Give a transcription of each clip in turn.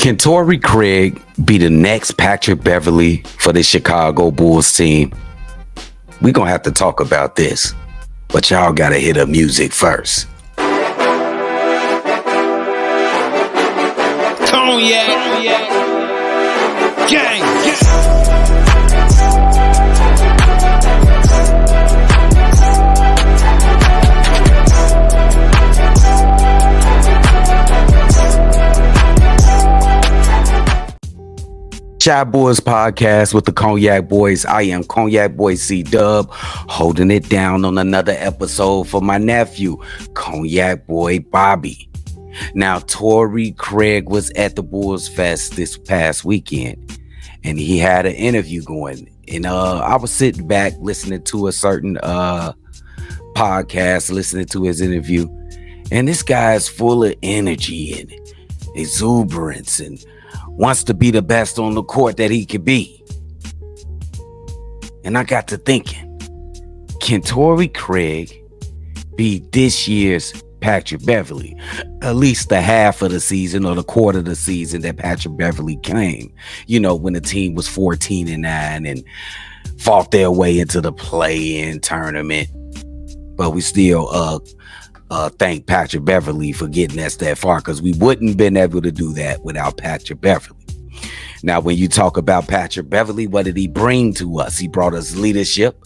Can Torrey Craig be the next Patrick Beverley for the Chicago Bulls team? We're going to have to talk about this, but y'all got to hit the music first. Cognac, gang. Shy Boys Podcast with the Cognac Boys. I am Cognac Boy C-Dub, holding it down on another episode for my nephew, Cognac Boy Bobby. Now, Torrey Craig was at the Bulls Fest this past weekend, and he had an interview going. And I was sitting back listening to a certain podcast, listening to his interview, and this guy is full of energy and exuberance and wants to be the best on the court that he could be. And I got to thinking, can Torrey Craig be this year's Patrick Beverley? At least the half of the season or the quarter of the season that Patrick Beverley came. You know, when the team was 14-9 and fought their way into the play-in tournament. But we still thank Patrick Beverley for getting us that far, because we wouldn't have been able to do that without Patrick Beverley. Now, when you talk about Patrick Beverley, what did he bring to us? He brought us leadership.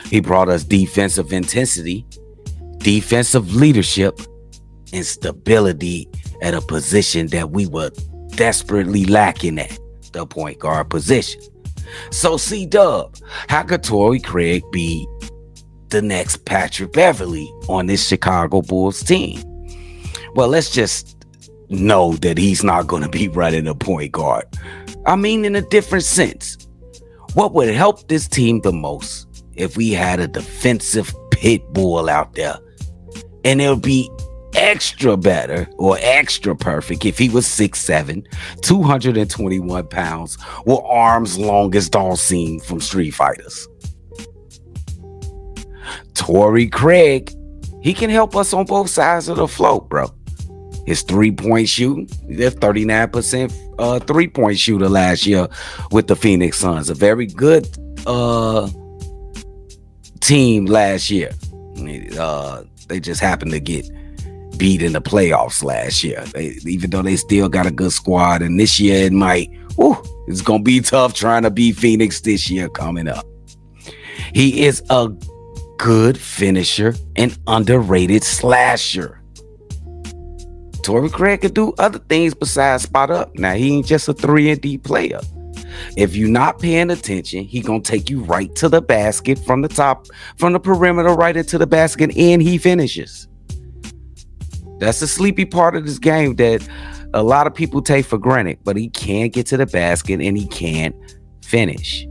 He brought us defensive intensity, defensive leadership, and stability at a position that we were desperately lacking at, the point guard position. So, C-Dub, how could Torrey Craig be the next Patrick Beverley on this Chicago Bulls team? Well, let's just know that he's not going to be running a point guard. I mean, in a different sense. What would help this team the most if we had a defensive pit bull out there? And it would be extra better or extra perfect if he was 6'7", 221 pounds, with arms long as Dawson from Street Fighters. Torrey Craig, he can help us on both sides of the float, bro. His three-point shooting, they're 39% three-point shooter last year with the Phoenix Suns. A very good team last year. They just happened to get beat in the playoffs last year. Even though they still got a good squad, and this year it's going to be tough trying to beat Phoenix this year coming up. He is a good finisher and underrated slasher. Torrey Craig could do other things besides spot up. Now, he ain't just a 3-and-D player. If you're not paying attention, he gonna take you right to the basket from the top, from the perimeter right into the basket, and he finishes. That's the sleepy part of this game that a lot of people take for granted, but he can get to the basket and he can finish.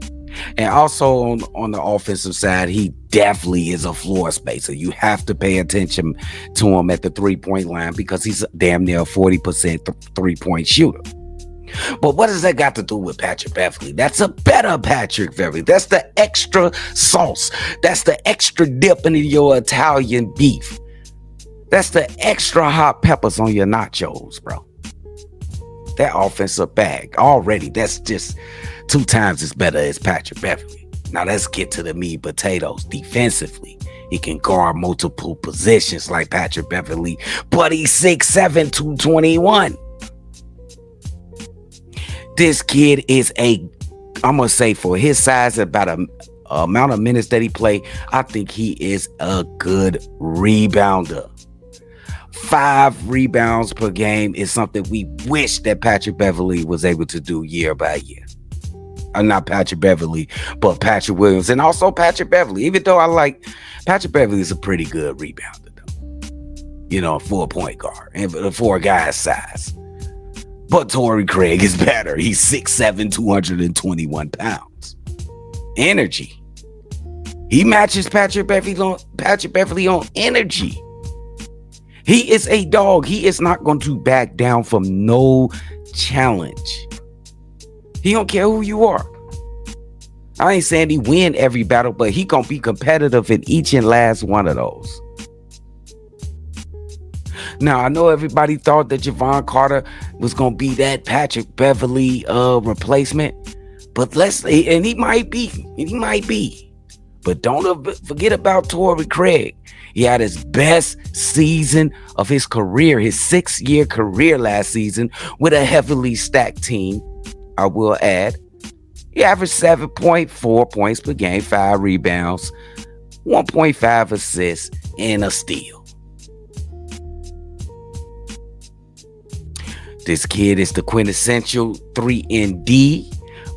And also on the offensive side, he definitely is a floor spacer. You have to pay attention to him at the three-point line because he's damn near a 40% three-point shooter. But what does that got to do with Patrick Beverley? That's a better Patrick Beverley. That's the extra sauce. That's the extra dip into your Italian beef. That's the extra hot peppers on your nachos, bro. That offensive bag already, that's just 2 times as better as Patrick Beverley. Now let's get to the meat potatoes. Defensively, he can guard multiple positions like Patrick Beverley, but he's 6'7", 221. This kid is I'm going to say for his size, about a amount of minutes that he played, I think he is a good rebounder. 5 rebounds per game is something we wish that Patrick Beverley was able to do year by year. Not Patrick Beverley, but Patrick Williams, and also Patrick Beverley. Even though I like Patrick Beverley, is a pretty good rebounder, though. You know, for a point guard and for a guy's size. But Torrey Craig is better. He's 6'7", 221 pounds. Energy. He matches Patrick Beverley on energy. He is a dog. He is not going to back down from no challenge. He don't care who you are. I ain't saying he win every battle, but he gonna be competitive in each and last one of those. Now, I know everybody thought that Javon Carter was going to be that Patrick Beverley replacement, but he might be. But don't forget about Torrey Craig. He had his best season of his career, his 6-year career last season with a heavily stacked team, I will add. He averaged 7.4 points per game, 5 rebounds, 1.5 assists, and a steal. This kid is the quintessential 3-and-D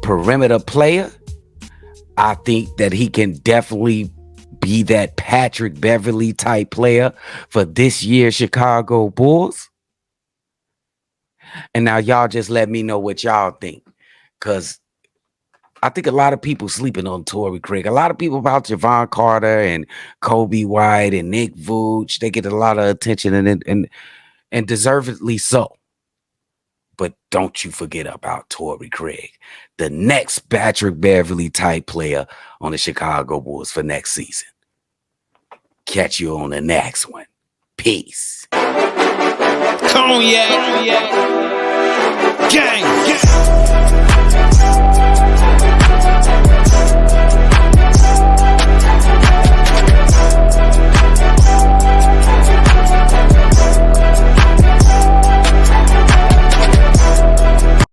perimeter player. I think that he can definitely be that Patrick Beverley type player for this year's Chicago Bulls. And now y'all just let me know what y'all think, because I think a lot of people sleeping on Torrey Craig. A lot of people about Javon Carter and Kobe White and Nick Vooch. They get a lot of attention and deservedly so. But don't you forget about Torrey Craig, the next Patrick Beverley type player on the Chicago Bulls for next season. Catch you on the next one. Peace. Cognac. Gang.